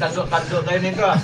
Kaldo tayo nito ah.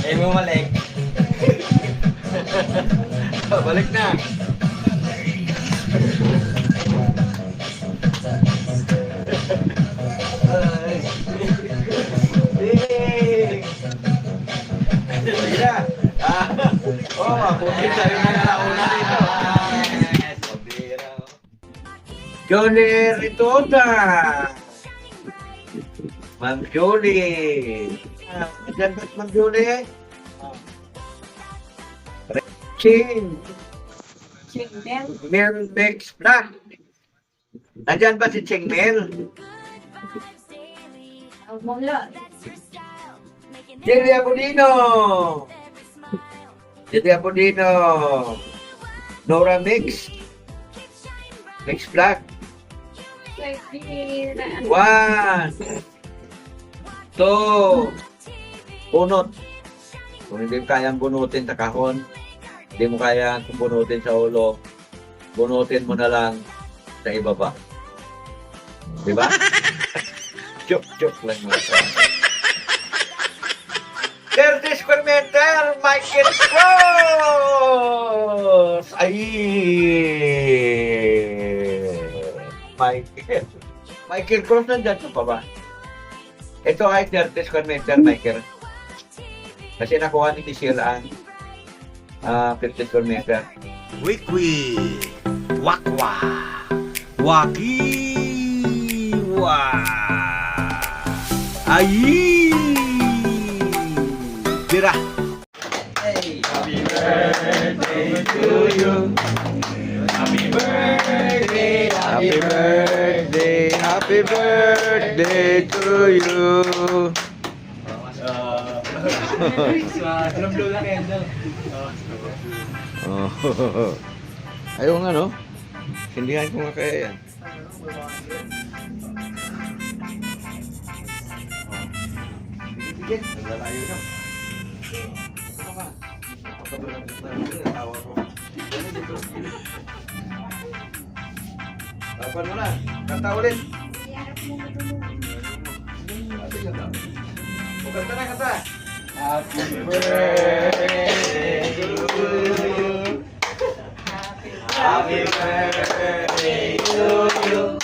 Eh, bumalik. Balik na. Sige na. Mabuti tayo na nauna dito. Johnny Ritoda. Ma'am Jolie. Diyan ba't Ma'am Jolie? Ching. Mel Mix Black. Nandyan ba si Ching Mel? Jerry Abudino. Jerry Abudino. Nora Mix. Mix Black. 1, 2, bunot. Kung hindi mo kayang bunutin sa kahon, hindi mo kayang bunutin sa ulo, bunutin mo na lang sa ibaba. Diba? Joke lang mo. 30 square meter, Michael Cross! Ay! Michael Cross, nandyan ka pa ba? Ito ay 30 square meter, Michael. Kasi nakuha ni Michelle ang 50 square meter. Wikwi, wakwa, wakiwa, ayi, tira. Hey, happy birthday to you. Happy birthday, happy birthday, happy birthday to you. Blow na candle. Ayaw nga, no? Sindihan ko nga kaya yan. Sige, naglalayo na. Lapan mo na. Kanta ulit. O, kanta na, kanta. Happy birthday to you. Happy birthday to you.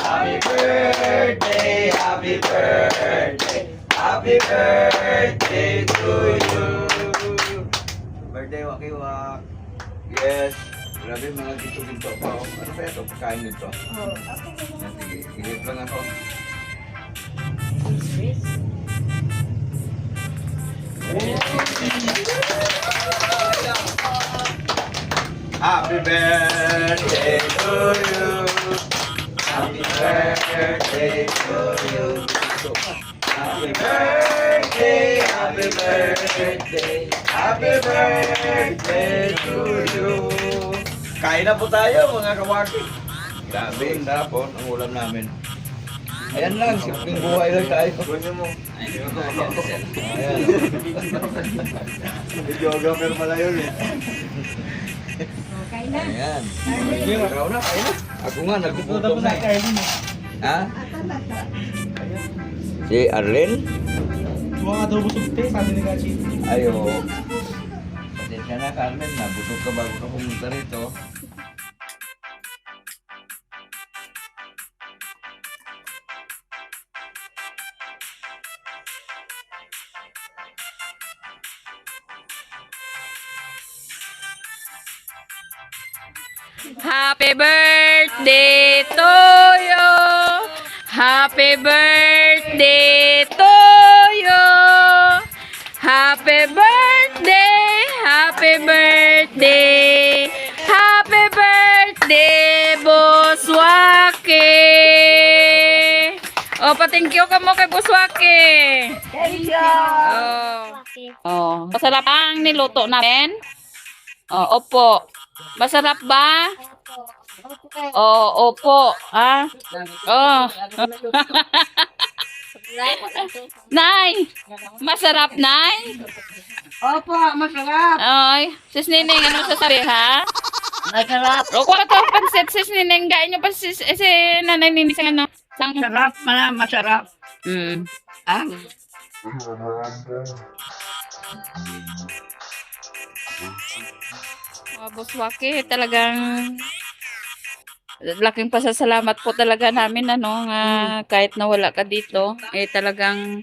Happy birthday, happy birthday, happy birthday to you. Birthday, Wakiwak. Yes. Grabe mga ginto-ginto pa. Ano kaya ito? Pagkain nito? Sige, hilip lang ako. Happy birthday to you. Happy birthday to you. Happy birthday, happy birthday, happy birthday to you. Kain na po tayo mga kawaki. Grabe, tapon ang ulam namin. Ayan lang, simpleng buhay lang tayo. Ayan. Videographer pala yun eh. Ayan. Ikaw na, kain na. Ako nga, nagpuputom na eh. Ha? Si Arlen? Mga adobo sugte, sabi ni Gachi. Ayo. Pasensya na, Carmen. Nabusog ka bago ka pumunta rito. Happy birthday to you. Happy birthday to you. Happy birthday! Happy birthday, Boss Waki! Oh, pa-thank you ka mo kay Boss Waki. Thank you. Oh, masarap ang niluto namin? Oh, opo. Masarap ba? Oh, opo. Ah. Oh. Nay, masarap, Nay? Opo, masarap. Ay, sis Nining, ano sasabi, ha? Masarap. O, kuha ka to, pansit, sis Nining. Gain nyo pa si Nanay Nining sa ano? Masarap, masarap. Mm. Ah, Boss Waki, talagang laking pasasalamat po talaga namin ano nga kahit nawala ka dito talagang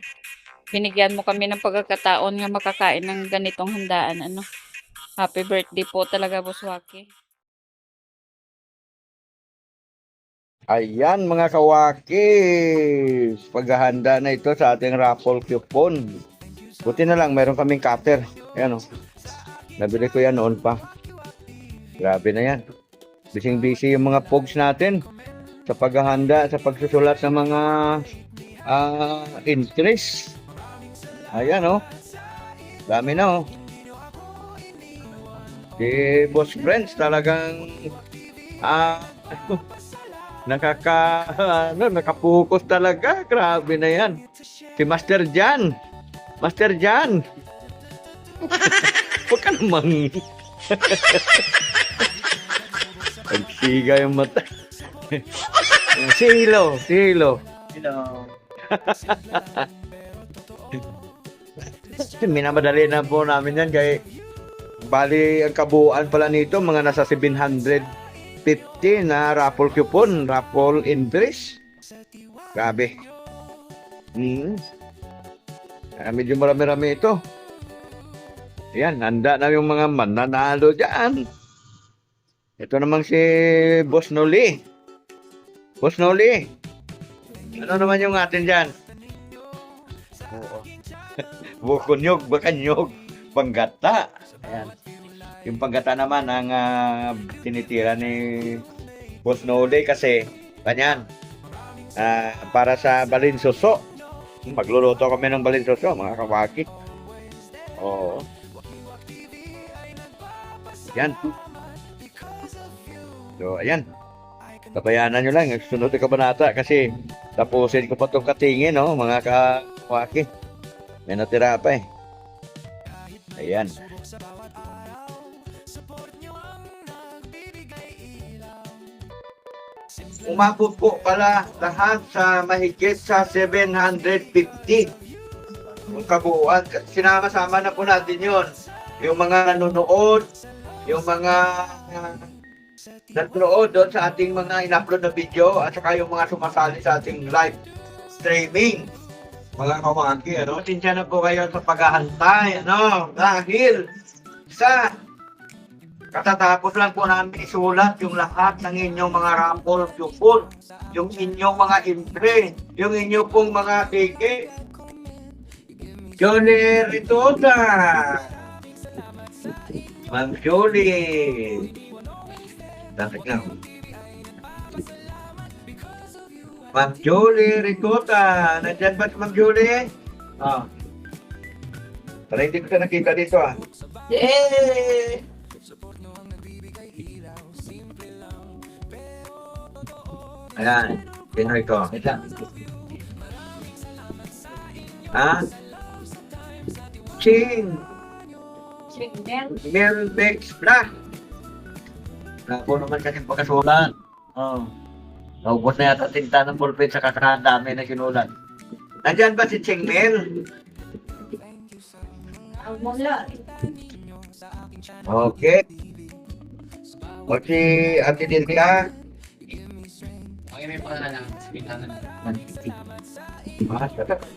binigyan mo kami ng pagkakataon nga makakain ng ganitong handaan ano. Happy birthday po talaga, Boss Waki. Ayan mga kawakis, paghahanda na ito sa ating raffle coupon. Buti na lang, meron kaming cutter. Ayan o. Nabili ko yan noon pa. Grabe na yan. Bising-busy yung mga pogs natin sa paghahanda, sa pagsusulat ng mga entries. Ayan o. Dami na o. Si Boss Friends talagang nakapokus talaga. Grabe na yan. Si Master Jan. Master Jan. Huwag ka namang pagsiga yung mata. Silo. Hello. Minamadali na po namin yan kay bali ang kabuuan pala nito mga nasa 750 na raffle coupon, raffle entries. Grabe. Medyo marami-rami ito. Ayan, handa na yung mga mananalo dyan. Ito namang si Boss Noli. Boss Noli. Ano naman yung atin dyan? Bukonyog, bakanyog, panggata. Ayan. Yung panggata naman ang tinitira ni Boss Noli kasi ganyan. Para sa balinsuso. Magluluto kami ng balinsuso, mga kawaki. Oo. Yan. So, ayan. Tabayanan nyo lang. Sunod na kabanata kasi tapusin ko pa itong katingin, no, mga kawaki. May natira pa eh. Ayan. Umabot po pala lahat sa mahigit sa 750. Yung kabuuan. Sinama-sama na po natin yun. Yung mga nanonood, yung mga nanonood doon sa ating mga in-upload na video at saka yung mga sumasali sa ating live streaming. Mga kawaki, ano? Tinsya na po kayo sa paghahantay, ano? Dahil sa katatapos lang po namin isulat yung lahat ng inyong mga raffle coupon, yung inyong mga entry, yung inyong pong mga ticket. Johnny Ritoda, Ma'am Julie, dapat na. Ma'am Julie Ritoda, nandyan ba si Ma'am Julie? Para hindi ko siya nakita dito Yay! Ayan, Pinoy ko. Ching! Melbex Blah! Napo naman kasi pagkasulat. Naubos na yata tinta ng pulpit sa kakadami na sinulat. Nandyan ba si Ching Mel? Okay. O si Ate Dilka? Okay, may pala lang. Sabihan na.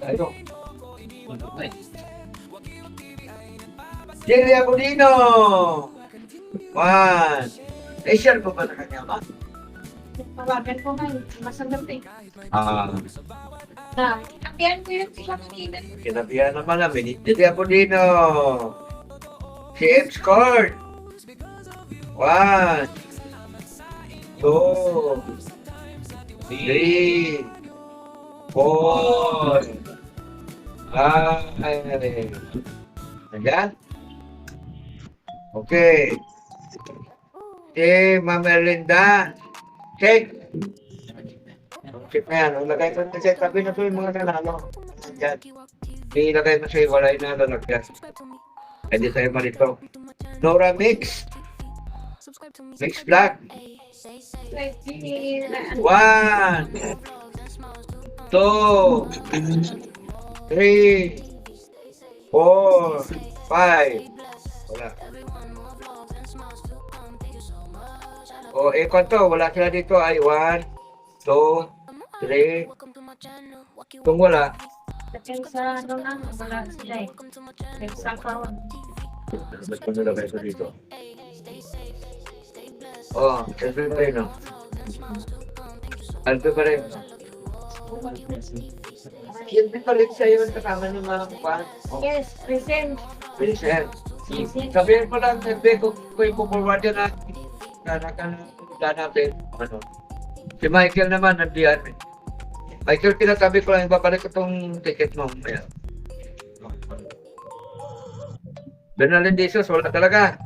Tayo. Jerry Abudino! One. Share ko ba na kanya ba? tawagan ko ngayon. Masagap eh. Kapihan ko yun sila kanina. Kinabihan naman namin. Jerry Abudino! CF scored. 1, 2, 3, 4, 5. Ayan. Okay. Ma'am Erlinda. Check. Check na yan. Lagay ko na sa tabi na ito yung mga nanalo. Ayan. Ilagay mo sa iwalay na lalagyan. Pwede sa'yo malito. Nora Mix. Mix Black. 1, 2, 3, 4, 5. Wala. O, kwanto? Wala sila dito ay 1, 2, 3. Kung wala, Sa ano lang, wala sila eh. Nagsakawan. ba't ko nilagay ito dito? Oh, ito pa rin, no? Ito pa rin. Yun din palit sa'yo ang kasama ng mga kupan. Yes, present. Vincent. Sabihin mo lang, sabi ko yung pupunwad yun na natin. Ano? Si Michael naman, nandiyan. Michael, pinatabi ko lang, ibabalik ko itong ticket mo. Ayan. Benalindizos, wala talaga.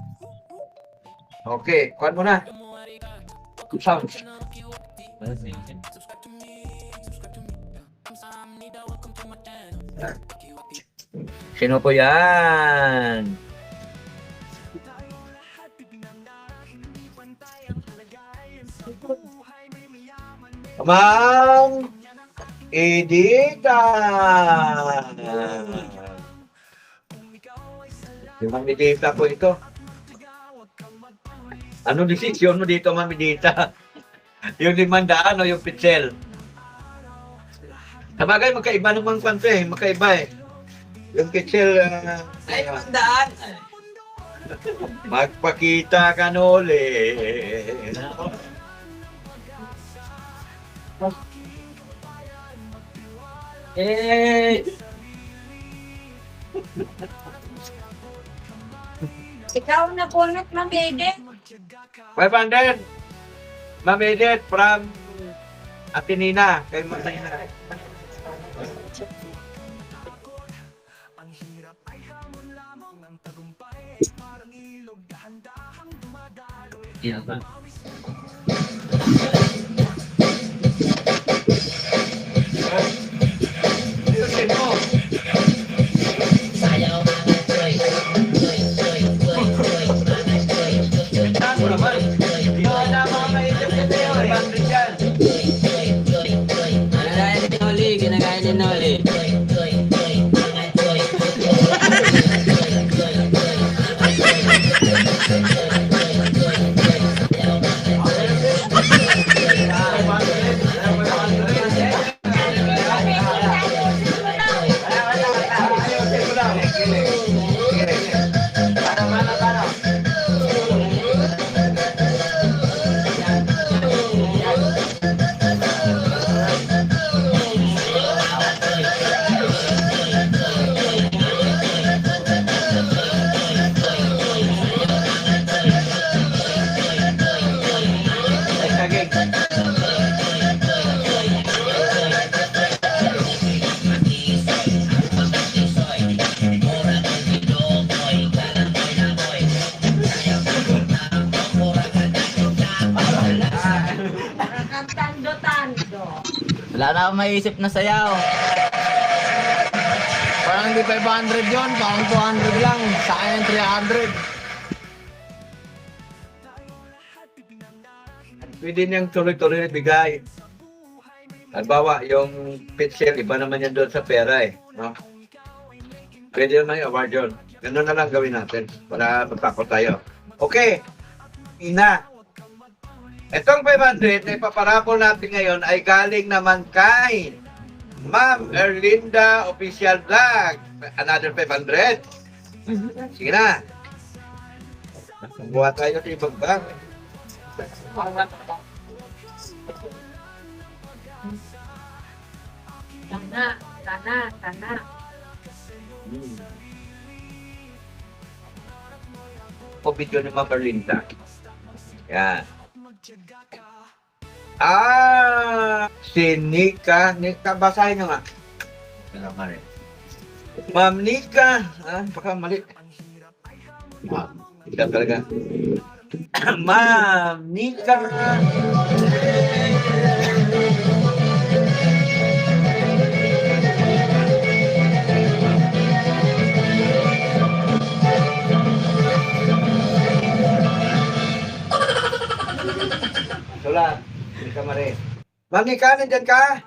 Okay, kuhan mo na. Sounds. Sino po yan? Ma'am Edita! Yung Ma'am Edita po ito. Ano desisyon mo dito, Ma'am Edita? Yung 500 o yung pitsel? Sabagay, magkaiba naman kwanto eh. Magkaiba eh. Yung pitsel... Ay, 500! Magpakita ka nuli. Eh! Ikaw na punot, Ma'am Eden. 500! Ma'am Edith from Atenina. Kay Martina. Yan ba? Ayusin mo. Ano naman? Hindi ko na mamaitip ka tayo. 500 yan. Ginagaya ni Noli, ginagaya ni Noli. Tando-tando. Wala na akong maisip na sayaw. Parang hindi 500 yun, parang 200 lang. Sa akin yung 300. Pwede niyang tuloy-tuloy bigay. Halimbawa, yung pitchel, iba naman yan doon sa pera eh. No? Pwede naman yung award yun. Ganun na lang gawin natin para magtakot tayo. Okay. Ina. Itong 500 na ipaparapol natin ngayon ay galing naman kay Ma'am Erlinda Official Vlog. Another 500. Sige na. Buha tayo sa ibang bag. Tana. po video ni Ma'am Erlinda. Yan. Si Nika. Nika, basahin nyo nga. Ma'am Nika. Baka mali. Ika talaga. Ma'am Nika. Sulat. Nika Mare. Ma'am Nika, nandyan ka?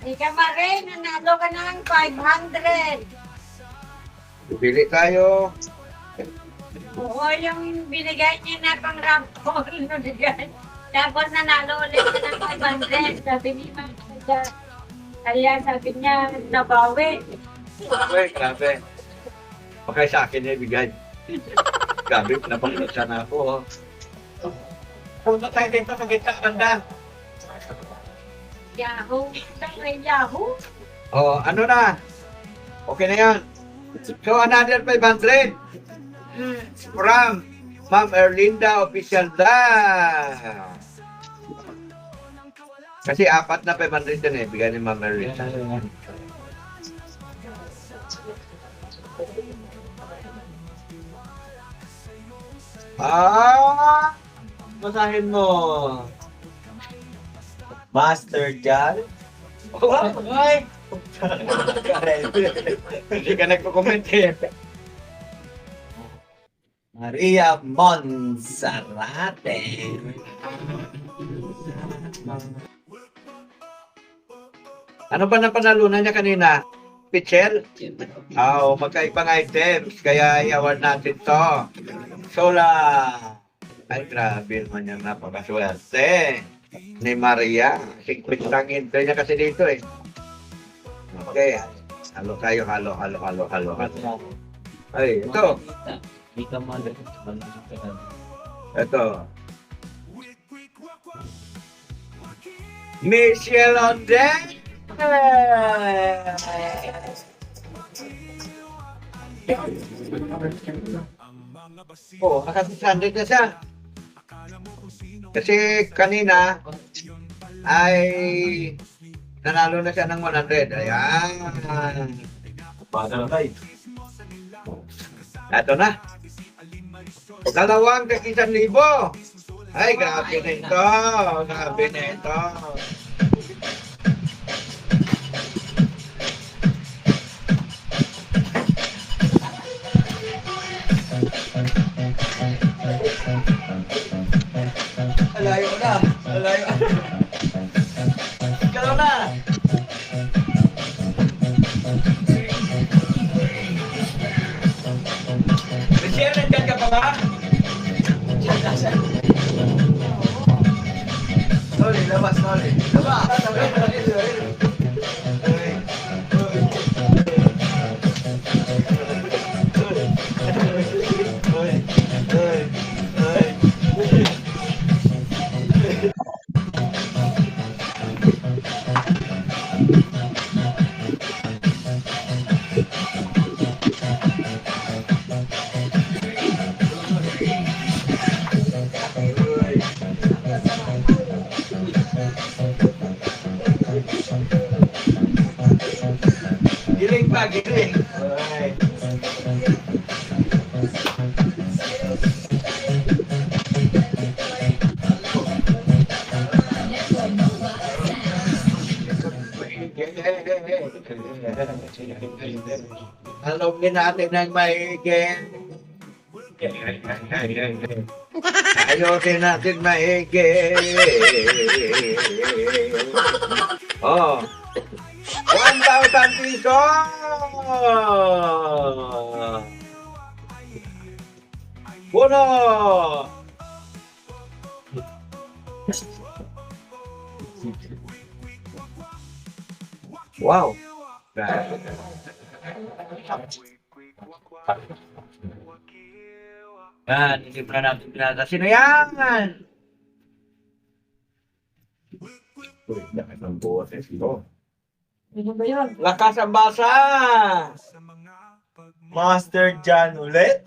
Hindi ka marin, nanalo ka ng 500. Pili tayo. Oo, yung binigay niya na pang rampol. Tapos nanalo ulit ka ng 500. Sabi ni Mama. Kaya sabi niya, nabawi. Grabe. Okay, sa akin na ibigay. Grabe, napakita na ako. Punta tayo dito sa gitna banda. Yahoo! May Yahoo! Ano na? Okay na yan. So, another 500 from Ma'am Erlinda Official da. Kasi 4 na 500 din bigay ni Ma'am Erlinda. Basahin mo. Master Jan. Ay! Hindi ka nagko-comment eh. Maria Monserrate. Ano ba na panalunan niya kanina? Pichel? Magkaibang items. Kaya i-award natin to. Sola. Ay, grabe naman yung napakaswerte ni Maria. 50 lang entry niya kasi dito eh. Okay. Halo tayo, halo. Ay, ito. Ito. Michelle Onde. Nakasasandit na siya. Kasi kanina ay nanalo na siya ng 100. Ayan. Ito na. 2,100. Ay, grabe na ito. Grabe na ito. Malayo na. Ikaw na. Michelle, nandiyan ka pa ba? Sorry, labas. Giling pa, giling. Alright. Alawin natin ng maigi. Ayusin natin maigi. 1,000 pesos! Puno! Wow! Yan, isip na natin pinata. Sino yan? Uy, dami ng boses ito. Ano ba yun? Lakas ang basa! Master John ulit.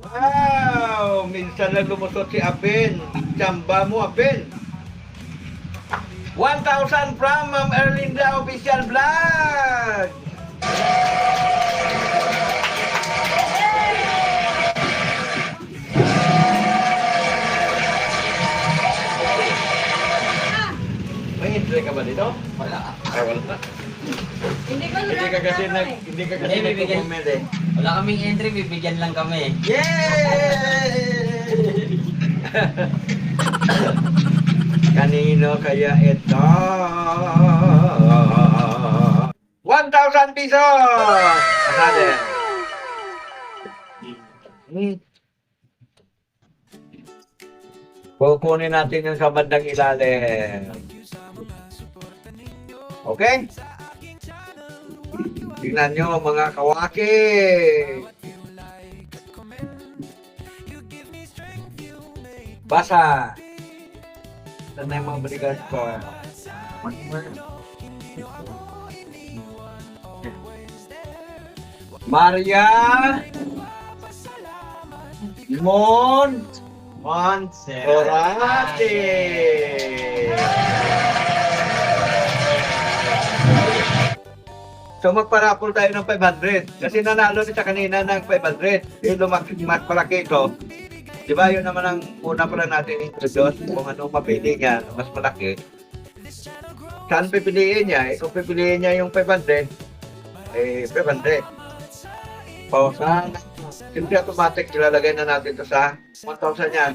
Wow! Minsan lang lumusot si Aben. Tsamba mo, Aben. 1,000 from Ma'am Erlinda Official Vlog! May entry ka ba dito? Wala. Ay, wala na. Hindi ko Hindi ka kasi nag-comment eh. Wala kaming entry, bibigyan lang kami. Yay! Kanino kaya ito? 1,000 pesos! Asali. Kukunin natin yung sa bandang ilalim. Okay? Tingnan nyo mga kawaki. Basa. Saan na yung mga bodyguard ko? Maria Mon Orate. So magparapol tayo ng 500 kasi nanalo siya kanina ng 500. Yung mas malaki ito. Di ba yun naman ang una pala natin introduce kung ano mapili niya, mas malaki. Saan pipiliin niya? Kung pipiliin niya yung 500, 500. Pausa. Siyempre automatic ilalagay na natin ito sa 1,000 yan.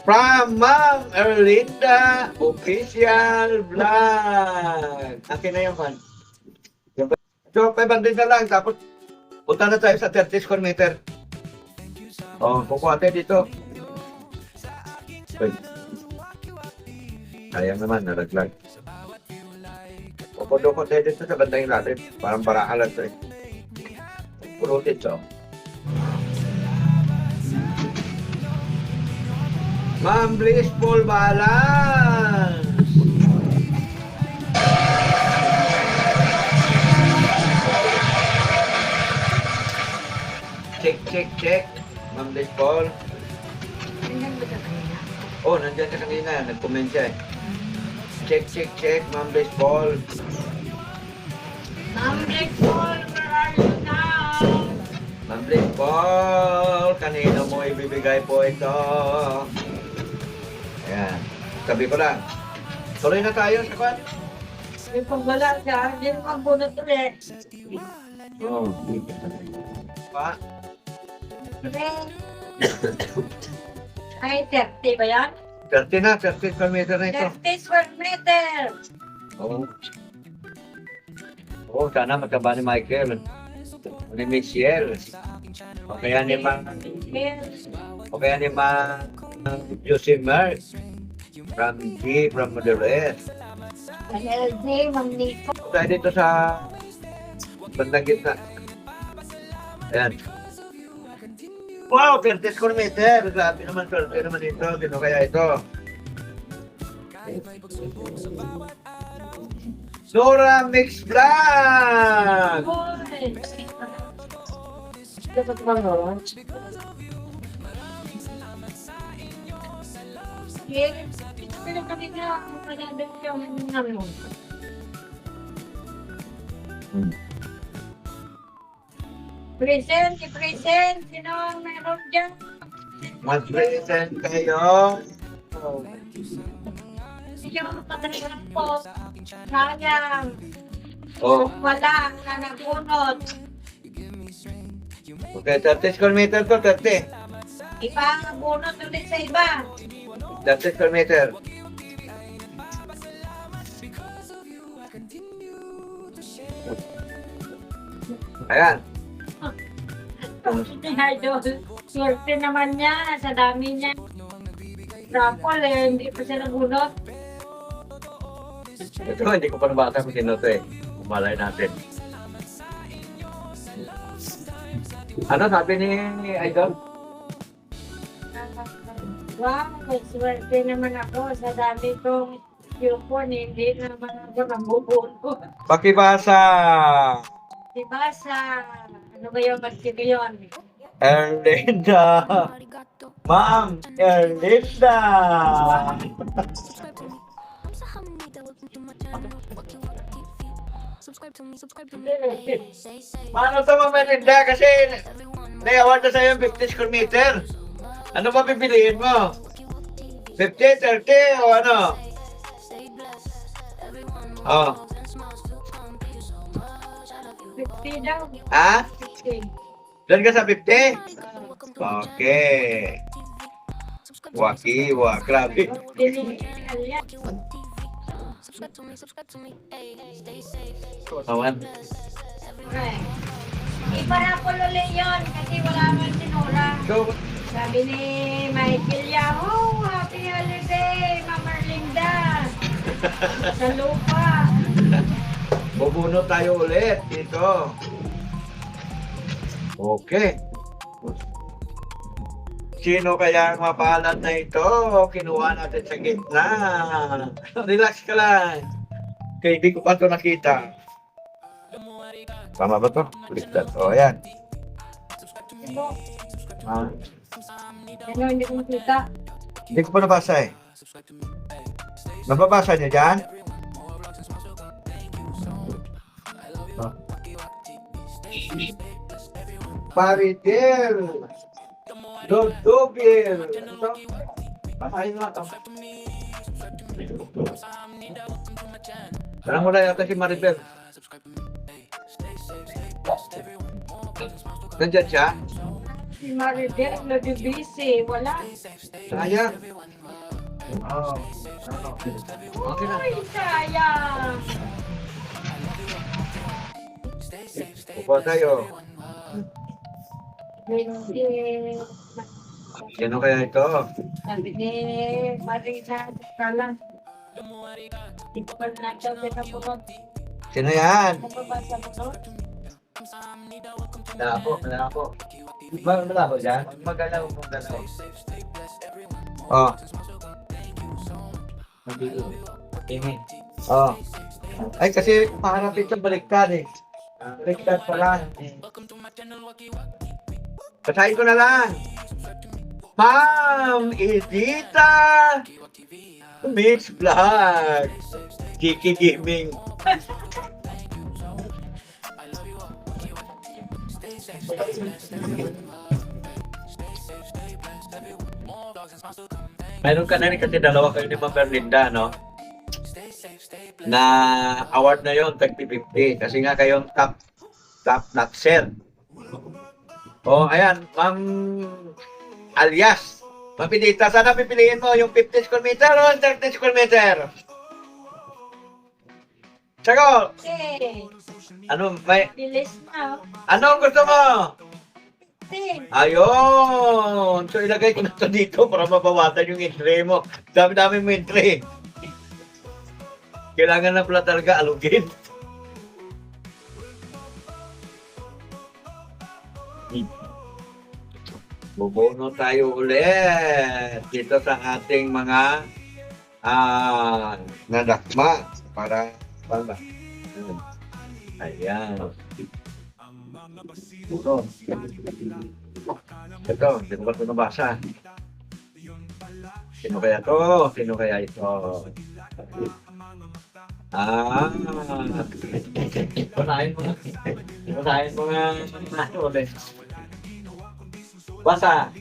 From Ma'am Erlinda Official Vlog. Akin na yung fan. So, 500 na lang. Tapos, punta na tayo sa 30 square meter. Oh, kukuha tayo dito. Uy. Sayang naman, nalaglag. Kukuha tayo dito sa bandang ilalim. Parang baraan lang ito eh. Purutin siya. Ma'am Blissful Balance! Check. Ma'am Blissful. Oh, nandiyan siya kanina. Nag-comment siya eh. Check. Ma'am Blissful. Ma'am Blissful, where are you now? Ma'am Blissful, kanino mo ibibigay po ito? Ayan. Sabi ko lang. Tuloy na tayo sa kwan. May pagwala siya, hindi mo magbunot ulit. Oh. Pa? Ay, 30 ba yan? 30 na, 30 square meter na ito. 30 square meter. Oo. Oh, sana mataba ni Michael. Ni Michelle. O kaya ni Josimar. From G, from the rest. LG, Ma'am Nico. Tayo dito sa bandang gitna. Ayan. Wow, 30 square meter. Grabe naman, 30 naman ito. Sino kaya ito? Dora Mix Vlog! Hoy! Dapat ba nga? Yes. Pero kami na magandang yung namin. Present. Sino ang meron dyan? Mag-present kayo. Yung pagkakaroon po. Sayang. Oh, Wala na nagunod. okay, 30 square meter to, 30. Iba ang bunot ulit sa iba. 30 square meter. Ayan. Idol. Swerte naman niya sa dami niya. Raffle hindi pa siya nagunot. Ito, hindi ko pa nabata kung sino to eh. Umalay natin. Ano sabi ni Idol? Wow, may swerte naman ako sa dami kong coupon, hindi naman ako nabubunot. Pakibasa. Diba sa, ano ba yung magkino yun? Erlinda. Ma'am, Erlinda. Paano ito Ma'am Erlinda? Kasi nai-award na sa'yo yung 50 square meter. Ano ba pipiliin mo? 50, 30 o ano? Oh. 50 daw. Ha? 50. Doon ka sa 50? Okay. Wakiwa, grabe. Dinigal yan. Awan. Ay. Ipara ko luli yun kasi wala man sinura. So, Sabi ni Michael Yahoo, happy holiday, Mama Linda. Sa lupa. bubuno tayo ulit dito. Okay. Sino kaya ang mapalad na ito? Kinuha natin sa gitna. Relax ka lang. Okay, hindi ko pa ito nakita. Tama ba ito? Baliktad. O, ayan. Ah, Ano, hindi ko makita. hindi ko pa nabasa eh. Nababasa niyo dyan? Oh. Paridel! Dodobil! Ito? Basahin mo ito. Parang wala yata si Maribel. Nandyan siya? Si Maribel, nag-busy. Wala. Sayang. Oo. Okay na. Ay, sayang. Upo tayo. Hindi. Sino kaya ito? Sabi ni Marisa, kala. Hindi ko pa nataw sa kapurot. Sino yan? Ano ba sa kapurot? Malako. Malako dyan? Magalaw. Oh. Oh. Ay, kasi maharap ito baliktad eh. Baliktad pala. Basahin ko na lang. Ma'am Edita Mix Vlog Kiki Gaming. Mayroon ka na rin kasi dalawa kayo ni Ma'am Berlinda, no? Na award na yon tag 50 kasi nga kayong top notcher. Oh, ayan, Ma'am alias. Ma'am Edita, sana pipiliin mo yung 50 square meter o 30 square meter? Sagot! Okay. Ano, may, Bilis na. anong gusto mo? Ting. Ayun! So, ilagay ko na ito dito para mabawasan yung entry mo. Dami-dami mo entry. Kailangan na pala talaga alugin. Bubuno tayo ulit dito sa ating mga nadakma para ba? Ayan. Ito, hindi ko ba ito nabasa? Sino kaya to? Sino kaya ito? Basahin mo nga. Basahin mo nga. Ano ulit? Basa.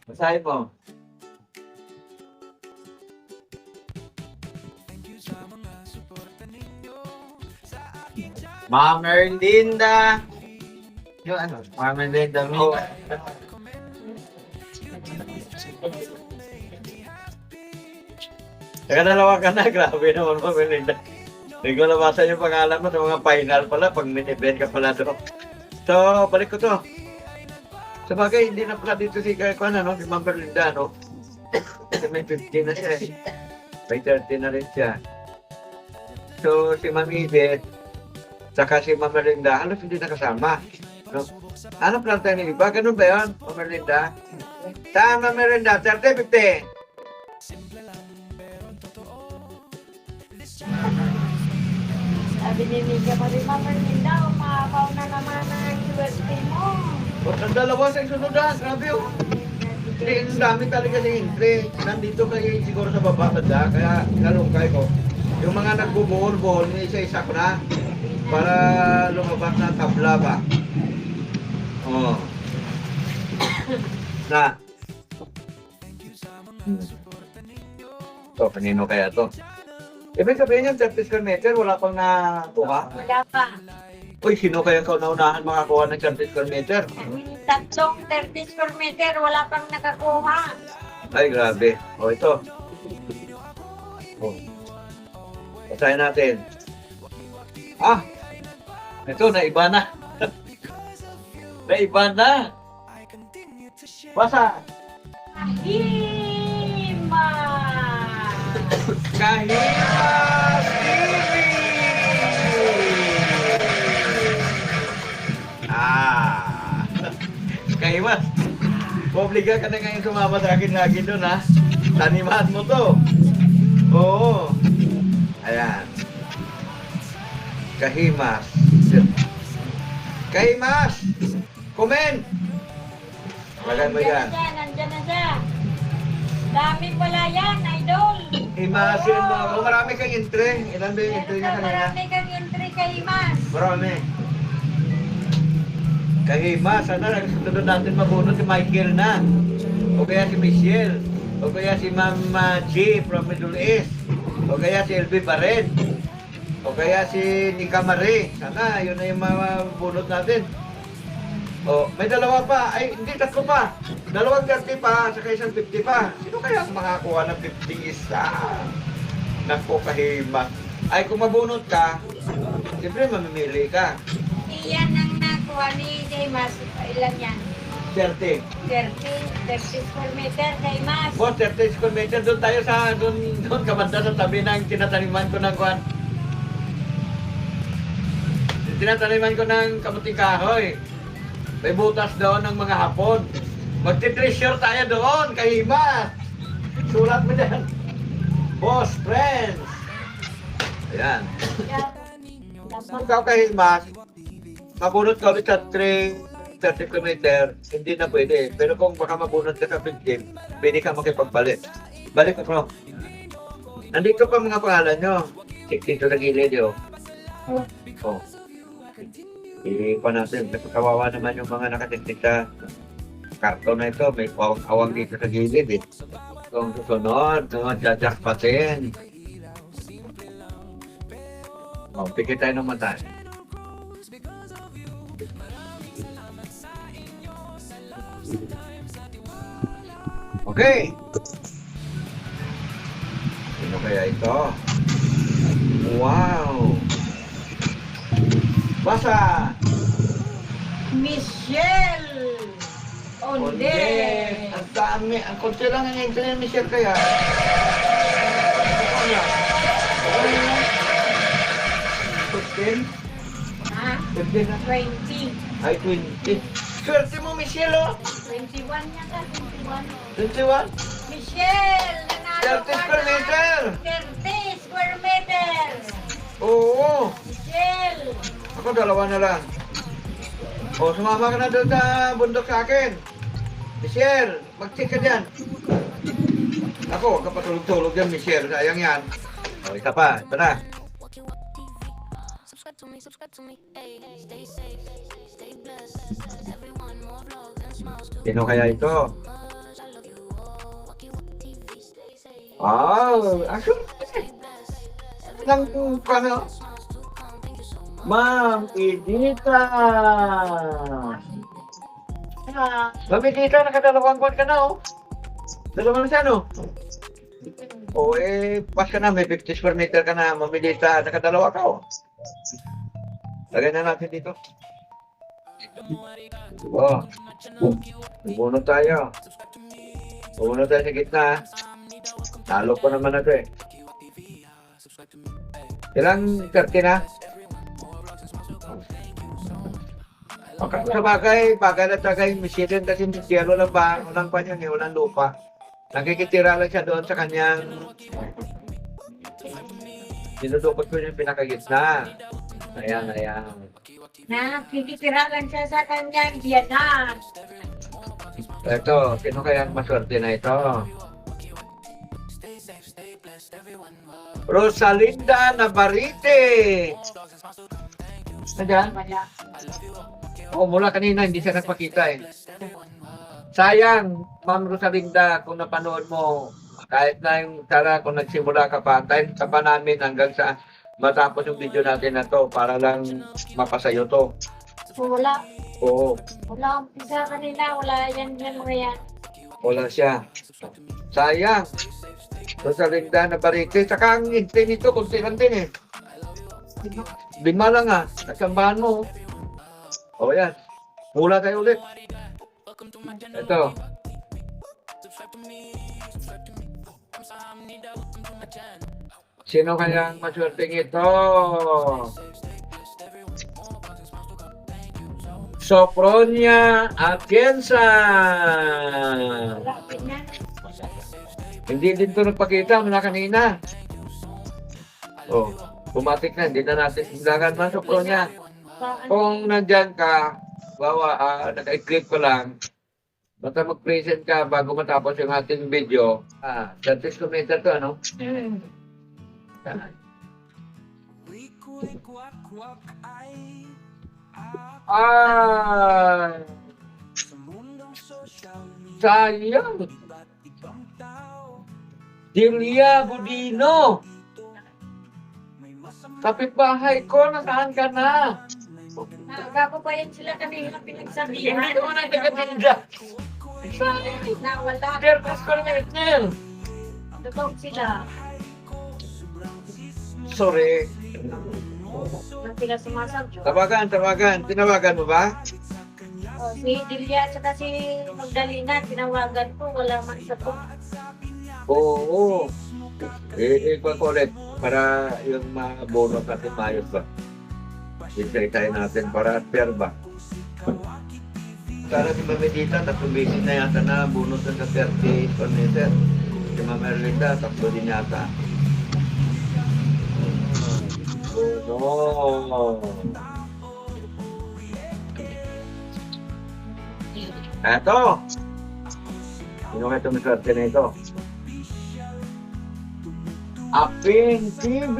Basahin mo. Ma'am Erlinda. Yung ano? Ma'am Erlinda. Oh. Dalawa ka na. Grabe naman, Ma'am Erlinda. Hindi ko nabasa yung pangalan mo sa mga final pala. Pag min-event ka pala doon. So, balik ko to. Sabagay, hindi na pala dito si si Ma'am Erlinda, no? Kasi may 15 na siya eh. May 30 na rin siya. So, si Ma'am Edith, saka si Ma'am Erlinda, halos hindi nakasama. No? Hanap lang tayo ng iba. Ganun ba yun, Ma'am Erlinda? Saan ang merenda? 30, 50? Sabi ni Mika pa rin, Mamarinda, umakaw na naman ang USB mo. O, ang dalawa sa sunudan. Grabe oh. Hindi, ang dami talaga sa entry. Nandito kayo siguro sa baba banda, kaya nalungkay ko. Yung mga nagbubuhol-buhol, may isa-isa ko na para lumabas na tabla ba. Oh. Na. To, kanino kaya to? Ibig sabihin yung 30 square meter, wala pang nakuha? Wala pa. Uy, sino kaya kaunahan makakuha ng 30 square meter? Tatlong 30 square meter, wala pang nakakuha. Ay, grabe. O, ito. O. Basahin natin. Ah! Ito, naiba na. Naiba na. Basa. Hima! Kahimas TV! Ah! Kahimas. Obliga ka na ngayon sumama sa akin lagi doon, ha? Taniman mo to. Oo. Ayan. Kahimas. Kahimas! Comment! Lagay mo yan. Nandiyan na siya. Dami pala yan, idol. Himasin mo. Oh, marami kang entry. Ilan ba yung entry niya kanina? Marami kang entry kay Mas. Marami. Kahimas, sana nagsusunod natin mabunod si Michael na. O kaya si Michelle. O kaya si Mama G from Middle East. O kaya si LB Barret. O kaya si Nika Marie. Sana, yun na yung mabunod natin. O, may dalawa pa. Ay, hindi, tatlo pa. Dalawang 30 pa, saka isang 50 pa. Sino kaya ang makakuha ng 50 isa? Naku, Kahimas. Ay, kung mabunod ka, siyempre mamimili ka. Iyan ang nakuha ni kay Mas. Ilan yan? 30. 30 square meter kay Mas. Boss, 30 square meter. Doon tayo sa, doon kabanda sa tabi ng tinataniman ko ng kwan. Tinataniman ko ng kamuting kahoy. May butas doon ng mga hapon. Magti-treasure tayo doon, Kahimas. Sulat mo dyan. Boss, friends. Ayan. Ikaw, Kahimas, mabunod ka ulit sa 30 km, hindi na pwede. Pero kung baka mabunod ka sa 15, pwede ka makipagpalit. Balik ko. Nandito pa mga pangalan nyo. Dito sa gilid yun. Oh. Hindi pa natin. Kasi kawawa naman yung mga nakatiktik sa karton na ito. May awang dito sa gilid eh. Kung susunod, jajakpatin. Oh, pikit tayo ng mata. Okay. Sino kaya ito? Wow! Basa! Michelle Onde. Ang dami. Ang konti lang ang entry ni Michelle kaya. Ano yan? Ano yan? 15? Ha? 15 na? 20. Ay, 20. Swerte mo, Michelle, oh! 21 yata, 21. 21? Michelle! Nanalo 30 square meter! 30 square meter! Oo! Michelle! Ako, dalawa na lang. O, sumama ka na doon sa bundok sa akin. Michelle, mag-check ka dyan. Ako, huwag ka patulog-tulog dyan, Michelle. Sayang yan. O, isa pa. Ito na. Sino kaya ito? Actually, lang ano? Ma'am Edita! Ma'am Edita, nakadalawang buwan ka na, oh. Dalawang siya, no? O, pas ka na, may 50 square meter ka na, Ma'am Edita, nakadalawa ka, oh. Lagay na natin dito. Oh. Bumunod tayo. Bumunod tayo sa gitna. Talo ko naman na ito, eh. Ilang 30 na? Okay. Sa bagay na tagay, Michelin kasi Michelo lang ba? Walang pa niya, walang lupa. Nakikitira lang siya doon sa kanyang dinudukot ko yung pinakagitna. Ayan. Nakikitira lang siya sa kanyang biyanan. Ito, sino kaya ang maswerte na ito? Rosalinda Navarrete! Nandiyan? Wala. Oo, mula kanina hindi siya nagpakita eh. Sayang, Ma'am Rosalinda, kung napanood mo, kahit na yung tara kung nagsimula ka pa, time ka pa namin hanggang sa matapos yung video natin na to para lang mapasayo to. Wala. Oo, Wala ang pisa kanila. Wala yan mga yan. wala siya. Sayang. Rosalinda Navarrete, saka ang intay nito, kunti lang din eh. 5 lang ah, nasambahan mo. O yan, mula tayo ulit. Ito. Sino kaya ang maswerteng ito? Sopronia Atienza. Wala ganyan. Hindi din ito nagpakita mula kanina. Oh, pumatik na, hindi na natin silagan man Sopronia. Kung nandyan ka, bawa, naka-click ko lang, basta mag-present ka bago matapos yung ating video. 30 kilometer to, ano? Sayang! Delia Budino! Kapitbahay ko, nasaan ka na? Nagapo pa yan sila kanina pinagsabihan. Hindi ko na nagatinda. Nawala. 30 kilometer! Totoo sila. Sorry. Nang sila sumasabyo. Tawagan. Tinawagan mo ba? Si Delia at si Magdalena, tinawagan ko. Wala man sa po. Oo. I-collect para yung bonus natin maayos ba? I-try natin para fair ba? Para si Mamedita, 3 beses na yata na bonus na sa 30 kilometer. Si Mama Erlinda, 3 din yata. Oh, no. Eto! Sino kayo tumiswerte na ito? Apin TV!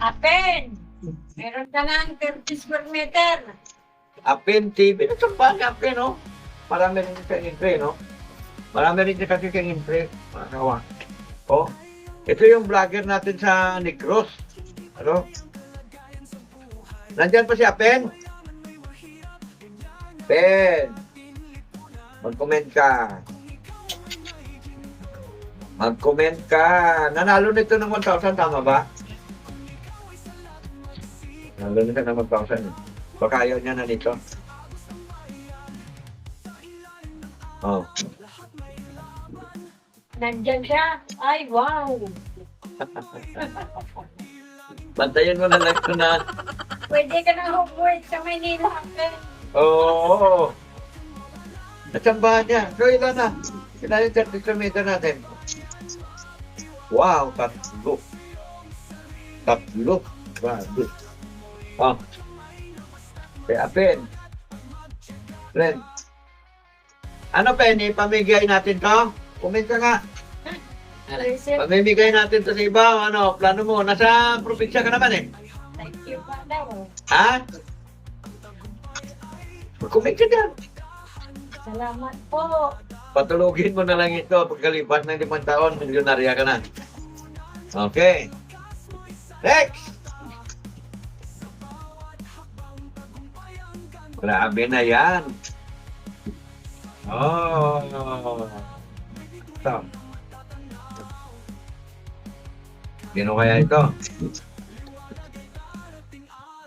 Apen! Meron ka ng 30 square meter. Apin TV. Nasaan ba ang Apin, no? Marami rin kang entry, no? Marami rin kasi kang entry. Mga kawa. Oh, ito yung vlogger natin sa Negros. Ano? Nandyan pa si Apin? Pen! Mag-comment ka. Mag-comment ka. Nanalo nito ng 1,000, tama ba? Nanalo nito ng 1,000. Baka ayaw niya na nito. Oh. Nandyan siya. Ay, wow! Bantayan mo na lang ito na. Pwede ka na homework sa Maynila, Apen. Oo. Natsambahan niya. So, ilan na? Ilan yung 30 kilometer natin? Wow, 3. 3. Grabe. Oh. Kaya, Pen. Pen. Ano, Pen? Ipamigay natin to? Comment ka nga. Pamimigay natin to sa iba. Ano, plano mo? Nasa probinsya ka naman eh. Thank you, Father. Ha? Comment ka dyan. Salamat po. Patulugin mo na lang ito. Pagkalipas ng 5 taon, milyonarya ka na. Okay. Next! Grabe na yan. Oh. Ito. Sino kaya ito?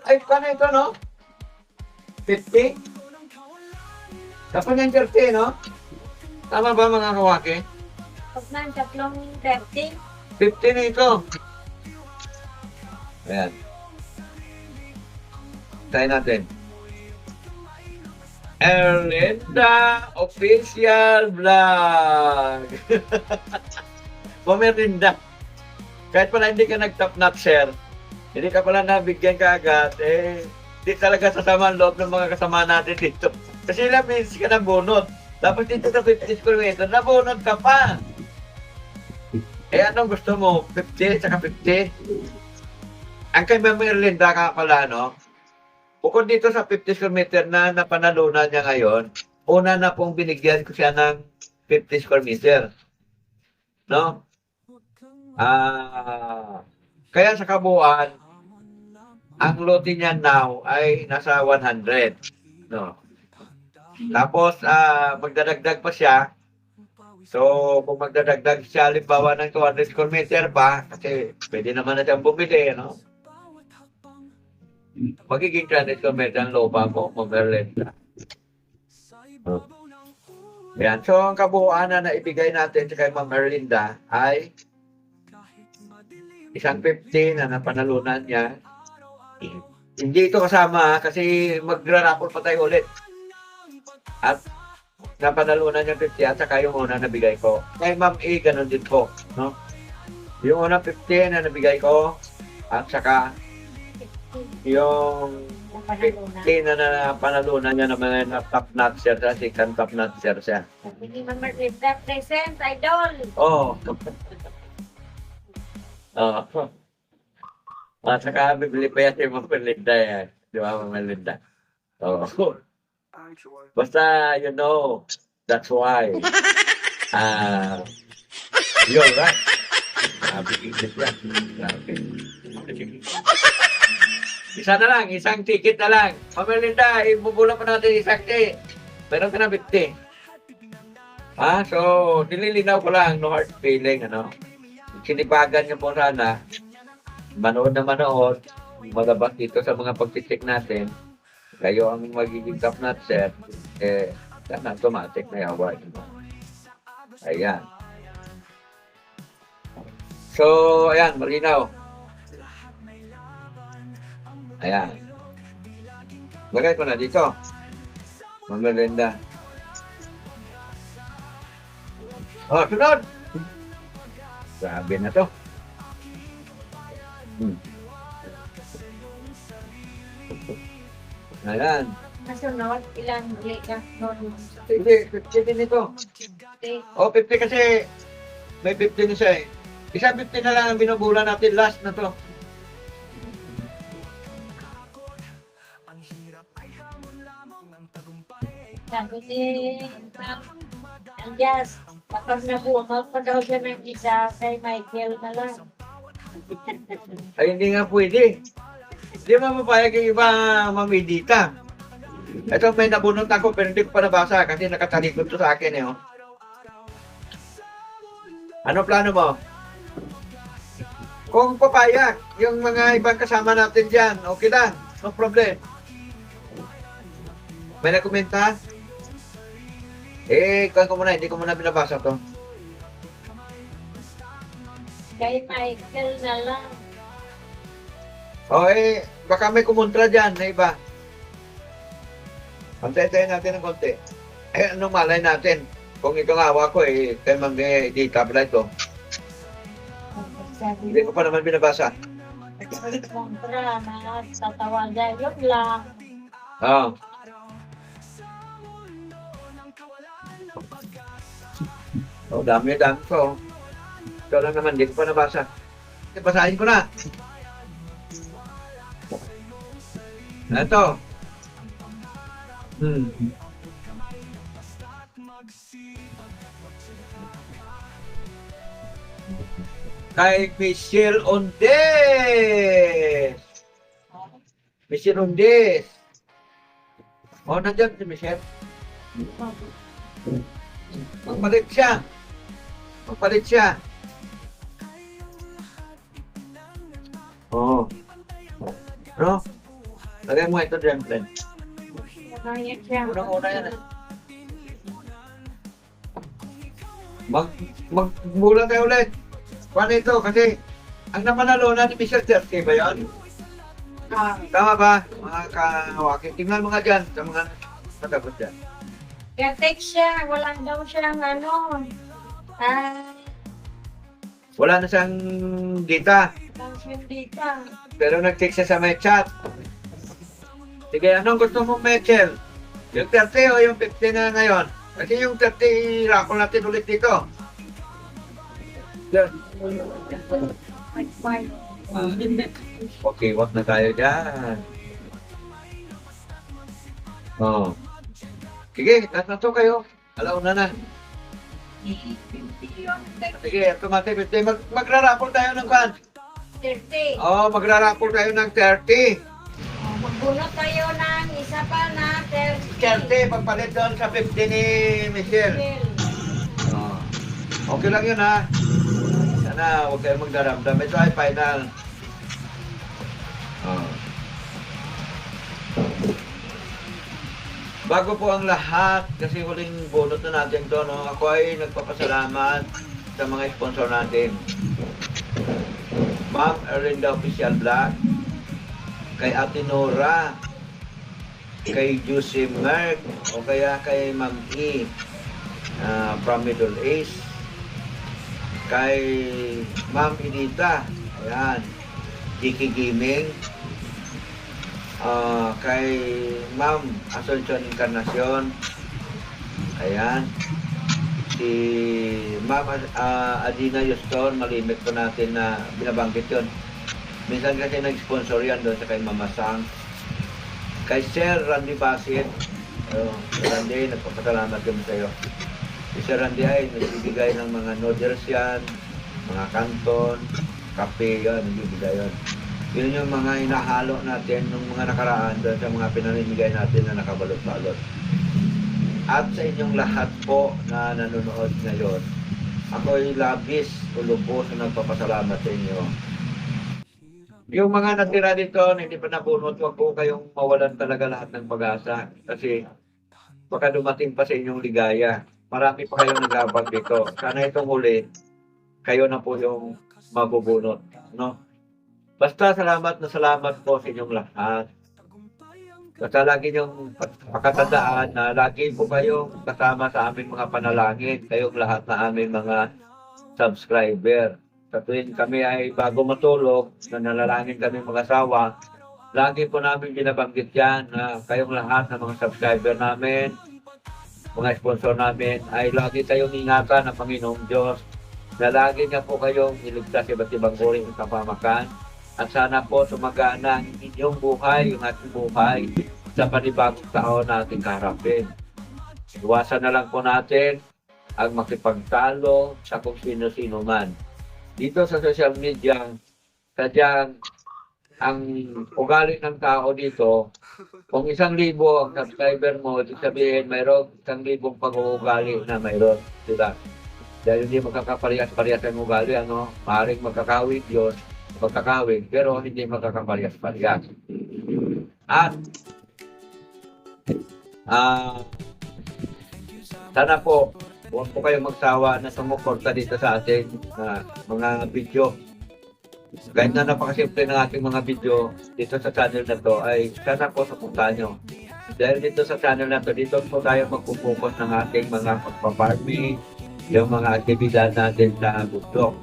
Ay, paano ito, no? 50? Dapat yung 30, no? Tama ba mga kawaki? Pag nang 30, 50 na ito. Ayan. Try natin. Erlinda Official Vlog. Mamerinda. Kahit pala hindi ka nag-top notch, sir, hindi ka pala nabigyan ka agad, di talaga sasama ang loob ng mga kasama natin dito. Kasi ilang minutes ka nabunot. Tapos dito sa 50 square meter, nabunot ka pa. Anong gusto mo? 50 saka 50? Ang kay Ma'am Erlinda ka pala, no? Bukod dito sa 50 square meter na napanalunan niya ngayon, una na pong binigyan ko siya ng 50 square meter. No? Kaya sa kabuuan, ang lote niya now ay nasa 100. No? Tapos, magdadagdag pa siya. So, kung magdadagdag siya, halimbawa ng 200 square meter pa, kasi pwede naman na siyang bumili, no? Magiging 200 square meter ang lupa mo, Merlinda. Oh. Yan. So, ang kabuuan na naibigay natin sa kay Ma'am Merlinda ay isang 50 na napanalunan niya. Hindi ito kasama kasi magra-raffle pa tayo ulit. At napanalunan niya 50 at saka yung una nabigay ko. Kay Ma'am E, ganun din po. No? Yung una 50 na nabigay ko at saka yung 50 na napanalunan niya na mga top notcher siya, second top notcher siya. Sabi ni Ma'am Merlinda, present, idol. Oo. Oo. At saka bibili pa yan si Ma'am Merlinda yan. Di ba, Ma'am Merlinda? Oo. Basta, you know, that's why. You're right. English yan. Isa na lang, isang ticket na lang. Ma'am Merlinda, ibubulan pa natin isang ticket. Meron ka na 50. So, nililinaw ko lang, no hard feeling, ano. Sinibagan niyo po sana, manood na manood, malabas dito sa mga pag-check natin, kayo ang magiging top notcher, sana automatic na award. Ayan. So, ayan, malinaw. Ayan. Lagay ko na dito. Ma'am Merlinda. Oh, sunod! Grabe na to. Ayan. Nasunod, ilan ulit ka? Hindi, 50 din ito. 50 kasi may 50 na siya eh. Isa 50 na lang ang binubulan natin last na to. Sabi ni Anjas, kapag nabunot pa daw siya ng isa kay Michael na lang. Ay, hindi nga pwede. Hindi mo mapapayag yung iba mamidita. Ito may nabunot ako pero hindi ko pa nabasa kasi nakatalikod to sa akin eh. Oh. Ano plano mo? Kung papayag, yung mga ibang kasama natin dyan, okay lang. No problem. May nakomenta? Kuhan ko muna, hindi ko muna binabasa to. Kay Michael na lang. Baka may kumontra dyan na iba. Pantay-tayin natin ng konti. Anong malay natin? Kung ito nga awa ko, kay Ma'am di tablet ko. Sabi Hindi ko pa naman binabasa. kontra na tatawagan, yun lang. Oo. Dami ko. Ito lang naman, hindi ko pa nabasa. Basahin ko na. Ito. Kay Michelle Ondes. Michelle Ondes. Nandiyan si Michelle. Magpalit siya. Oo. No? Lagay mo ito dyan, friend. Nangyak siya. Unang-una yan. Magbulan tayo ulit. Paano ito? Kasi ang napanalunan ni Mr. 30 ba yan? Tama ba, mga kawakin? Tingnan mo nga dyan sa mga matagos dyan. Kaya text siya, wala daw siyang Wala na siyang data, dito. pero nag-text siya sa may chat. Sige, anong gusto mong Mitchell? Yung 30 o yung 50 na ngayon? Kasi yung 30, rakol natin ulit dito. Yan. Okay, wag na tayo dyan. Oh. Sige, tato kayo. Alauna na. Sige, automatic. Magrarapol tayo ng kan. 30. Oo, magrarapol tayo ng 30. Magbunot tayo ng isa pa na 30. 30, pagpalit doon sa 50 ni Michelle. Oh. Okay lang yun ha. Sana huwag kayong magdaramdam. Ito ay final. Oh. Bago po ang lahat, kasi huling bunot na natin to, no? Ako ay nagpapasalamat sa mga sponsor natin. Ma'am Erlinda Official Black, kay Ate Nora, kay Juicy Merck, o kaya kay Ma'am E from Middle East, kay Ma'am Inita, ayan, Diki Gaming, kay Ma'am Asuncion Encarnacion, ayan, si Ma'am Adina Yuston, malimit ko natin na binabanggit yun. Minsan kasi nag-sponsor yan doon sa kay Mama Sang. Kay Sir Randy Basit, Randy, nagpapasalamat kami sa iyo. Si Sir Randy ay nagbibigay ng mga noodles yan, mga kanton, kape yan, nagbibigay yan. Yun yung mga inahalo natin nung mga nakaraan doon sa mga pinamimigay natin na nakabalot-balot. At sa inyong lahat po na nanonood ngayon, ako'y labis o lubos na nagpapasalamat sa inyo. Yung mga natira dito na hindi pa nabunot, huwag po kayong mawalan talaga lahat ng pag-asa. Kasi baka dumating pa sa inyong ligaya. Marami pa kayong nagabag dito. Sana itong huli, kayo na po yung mabubunot. No? Basta salamat na salamat po sa inyong lahat. Basta lagi niyong pakatandaan na lagi po kayong kasama sa aming mga panalangin. Kayong lahat na aming mga subscriber. Sa tuwing kami ay bago matulog, na nalalangin kami mag-asawa, lagi po namin binabanggit yan na kayong lahat ng mga subscriber namin, mga sponsor namin, ay lagi kayong ingatan ng Panginoong Diyos na lagi niya po kayong iligtas iba't ibang uri ng kapamakan. At sana po sumagana ang inyong buhay, yung ating buhay, sa panibagong taon na ating kaharapin. Iwasan na lang po natin ang makipagtalo sa kung sino-sino man. Dito sa social media, sadyang ang ugali ng tao dito, kung 1,000 ang subscriber mo, ibig sabihin mayroon 1,000 pag-uugali na mayroon. Diba? Dahil hindi magkakaparehas-parehas ang ugali, ano? Maaaring magkakawig yun, magkakawig, pero hindi magkakaparehas-parehas. At, sana po, huwag po kayong magsawa na sumuporta dito sa ating mga video. Kahit na napakasimple ng ating mga video dito sa channel na to, ay sana po suportahan nyo. Dahil dito sa channel na to, dito po tayo magpupokus ng ating mga pagpaparming, yung mga aktibidad natin sa bundok.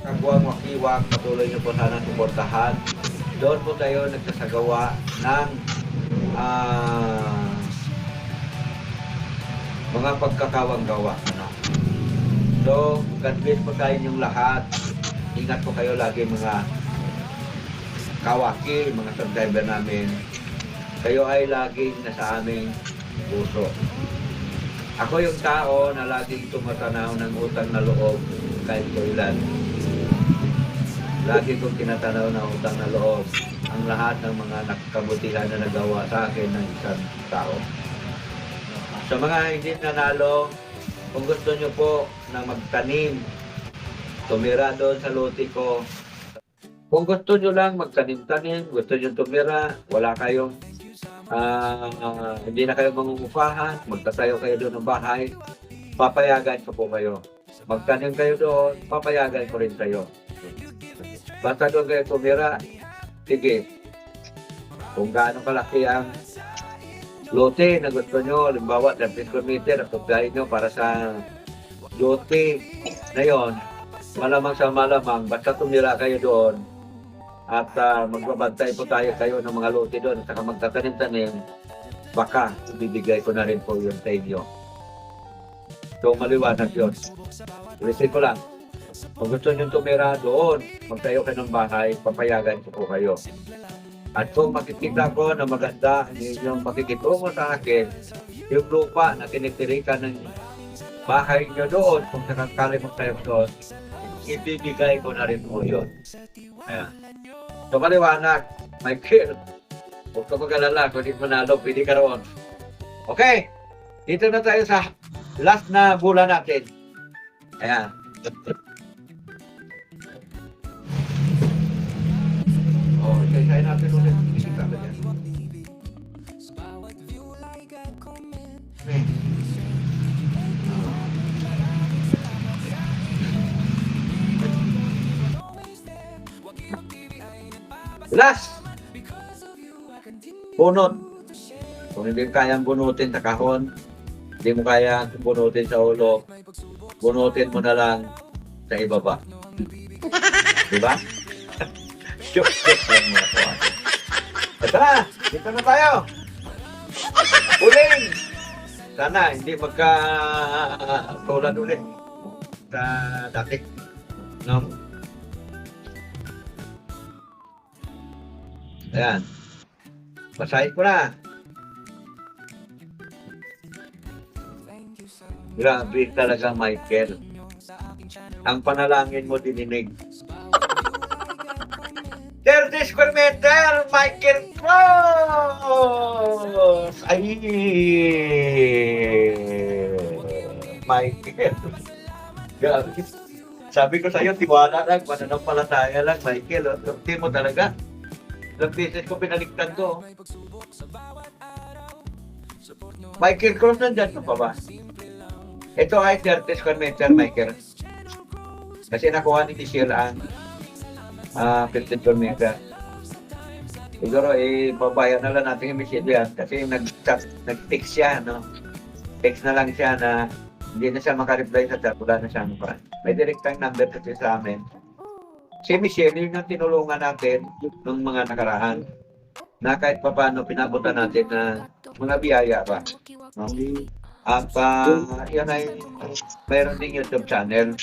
Kabuang wakiwag, patuloy nyo po sana suportahan. Doon po tayo nagsasagawa ng mga pagkakawang-gawa. Ano? So, God bless po sa inyong lahat. Ingat po kayo lagi mga kawaki, mga subscriber namin. Kayo ay laging nasa aming puso. Ako yung tao na laging tumatanaw ng utang na loob kahit kailan. Lagi kong tinatanaw ng utang na loob ang lahat ng mga nakabutihan na nagawa sa akin ng isang tao. Sa mga hindi nanalo, kung gusto nyo po na magtanim, tumira doon sa lote ko. Kung gusto nyo lang magtanim-tanim, gusto nyo tumira, wala kayong, hindi na kayo mangungupahan, magtatayo kayo doon ng bahay, papayagan ko po kayo. Magtanim kayo doon, papayagan ko rin kayo. Basta doon kayo tumira, sige, kung gaano kalaki ang lote na gusto nyo, halimbawa 30 square meter, apply nyo para sa lote na yon, malamang sa malamang, basta tumira kayo doon at magbabantay po kayo ng mga lote doon at saka magtatanim-tanim, baka ibibigay ko na rin po yun sa inyo. So maliwanag yun. Ulitin ko lang, kung gusto nyo tumira doon, magtayo kayo ng bahay, papayagan ko po kayo. At kung makikita ko na maganda ang inyong pakikitungo sa akin, yung lupa na tinitirikan ng bahay nyo doon, kung nakakali mo tayo doon, ibibigay ko na rin po yun. Ayan. So maliwanag, Michael, huwag ka mag-alala, kung hindi manalo, pwede ka roon. Okay, dito na tayo sa last na bola natin. Ayan. Oh, isa-isahin natin ulit. Isita ka dyan. Okay. Last! Bunot. Kung hindi kayang bunutin sa kahon, hindi mo kaya bunutin sa ulo, bunutin mo na lang sa ibaba. Diba? Joke lang mga po. Ito na! Dito na tayo! Uling! Sana hindi magka-tulad ulit sa dati. No? Ayan. Basahin ko na. Grabe talaga, Michael. Ang panalangin mo dininig. 30 square meter, Michael Cross! Ay! Michael. Grabe. Sabi ko sa'yo, tiwala lang, pananampalataya lang, Michael. Hindi mo talaga. Ilang beses ko pinaligtan to. Michael Cross, nandyan ka pa ba? Ito ay 30 square meter, Michael. Kasi nakuha ni Michelle ang 15 square meter. Siguro, babayan na lang natin yung Michelle yan. Kasi nag-text siya, no? Text na lang siya na hindi na siya makareply sa chat. Wala na siya pa. May direktang number kasi sa amin. Si Michelle, yun yung tinulungan natin ng mga nakaraan. Na kahit pa paano, pinabutan natin na mga biyaya pa. No? At yun ay mayroon din YouTube channel.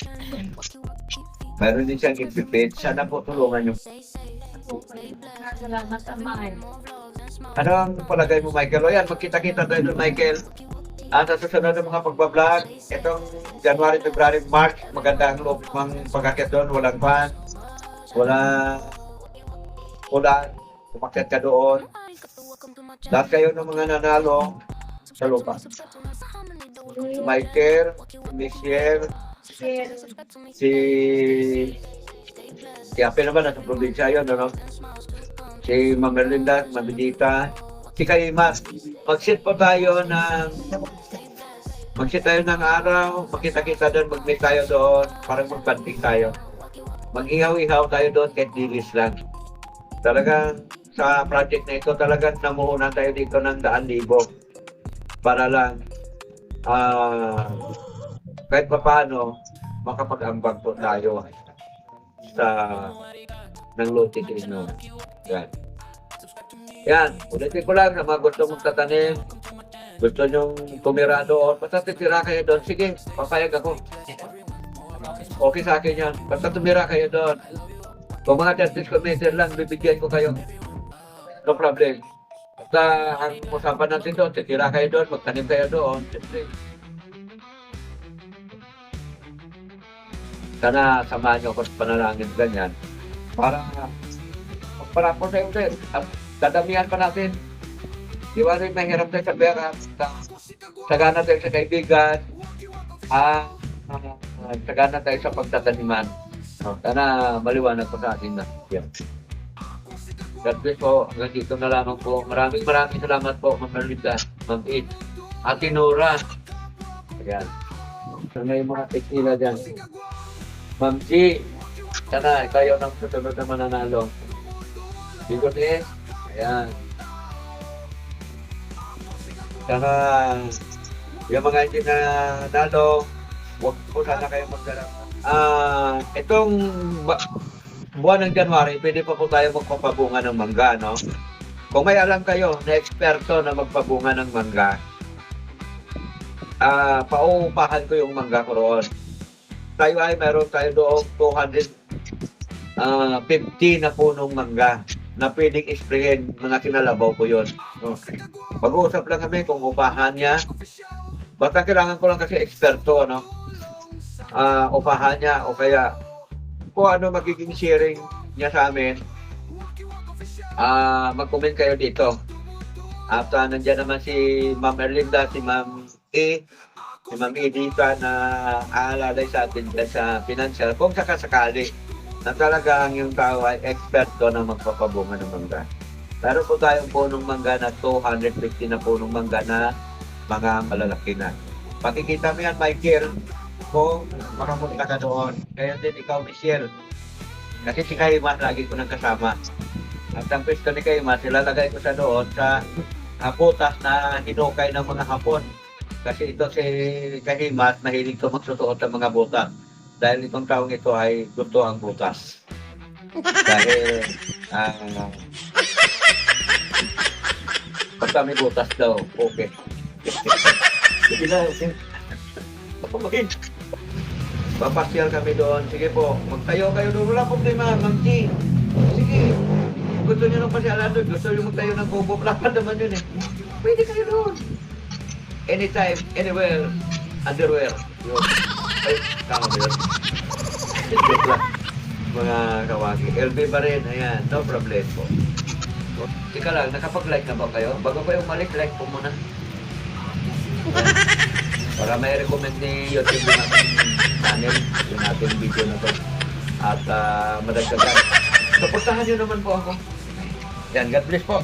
Mayroon din siyang page. Sana po tulungan yung... Salamat, Amay. Ano ang palagay mo, Michael? O yan, magkita-kita tayo doon, Michael. At sa susunod ng mga pagbablog, itong January, February, March, maganda ang loob ng pagkakit doon. Walang pan, walang ulan, umakyat ka doon. Lahat kayo ng mga nanalo sa lupa. Si Michael, si Michelle, si Ape naman, nasa probinsya yun, ano? Si Ma'am Merlinda, Mabidita, si Kaimas. Mag-sit po tayo ng araw, makita-kita doon, mag-meet tayo doon, parang mag-banding tayo. Mag-ihaw-ihaw tayo doon, kahit dilis lang. Talagang sa project na ito, talagang namuhunan tayo dito ng 100,000 para lang kahit pa paano makapag-ambag po tayo sa ng lote din. Yan. Yan. Ulitin ko lang na mga gusto mong tatanim, gusto nyong tumira doon, basta titira kayo doon, sige, papayag ako. Okay sa akin yan. Basta tumira kayo doon. Kung mga 30 square meter lang, bibigyan ko kayo. No problem. Basta ang usapan natin doon, titira kayo doon, magtanim kayo doon. Siyempre. Sana samahan nyo ako sa panalangin ganyan. Para po sa iyo, at dadamihan pa natin. Di ba rin mahirap tayo sa pera, sagana tayo sa kaibigan, sagana tayo sa pagtataniman. Sana maliwanag po sa atin na. Yeah. God bless po. Hanggang dito na lamang po. Maraming salamat po, Ma'am Merlinda, Ma'am Ed, Ate Nora. Ayan. Sana yung mga teknila dyan. Ma'am G, sana kayo nang susunod na mananalo. Bigot eh. Ayan. Saka, yung mga hindi na nalo, huwag po sana kayo magdala. Itong buwan ng January, pwede pa po tayo magpapabunga ng mangga, no? Kung may alam kayo na eksperto na magpabunga ng mangga, pauupahan ko yung mangga ko roon. Tayo ay meron tayo doong 250 na punong mangga na pwedeng isprayin, mga kinalabaw ko yun. Okay. Mag-uusap lang kami kung upahan niya. Basta kailangan ko lang kasi eksperto, no? Upahan niya o kaya kung ano magiging sharing niya sa amin. Mag-comment kayo dito. At nandiyan naman si Ma'am Erlinda, si Ma'am E, si Ma'am Edita na aalalay sa atin dyan sa financial kung sakasakali na talagang yung tao ay expert doon na magpapabunga ng mangga. Meron po tayong punong mangga na 250 na punong mangga na mga malalaki na. Pakikita mo yan, Michael, kung makapunta ka doon. Kaya din ikaw, Michelle. Kasi si Kahimas lagi ko nang kasama. At ang pwesto ni Kahimas, ilalagay ko sa doon sa butas na hinukay ng mga Hapon. Kasi ito si Kahimas, mahilig ko magsusuot ng mga butas. Dahil itong taong ito ay gusto ang butas. Dahil, basta may butas daw, okay. Sige na, okay. Papabahin. Papasyal kami doon. Sige po, magtayo kayo doon. Wala problema, Ma'am G. Sige. Gusto nyo nang pasyalan doon. Gusto nyo magtayo ng kubo. Lakad naman yun eh. Pwede kayo doon. Anytime, anywhere, underwear. Yun. Ay, tama ba yun? Joke lang. Mga kawagi. LB pa rin. Ayan, no problem po. Tika lang, nakapag-like na ba kayo? Bago kayo umalis, like po muna. Para may recommend ni YouTube yung ating channel, yung ating video na to. At madagdagan. Supportahan nyo naman po ako. Yan, God bless po.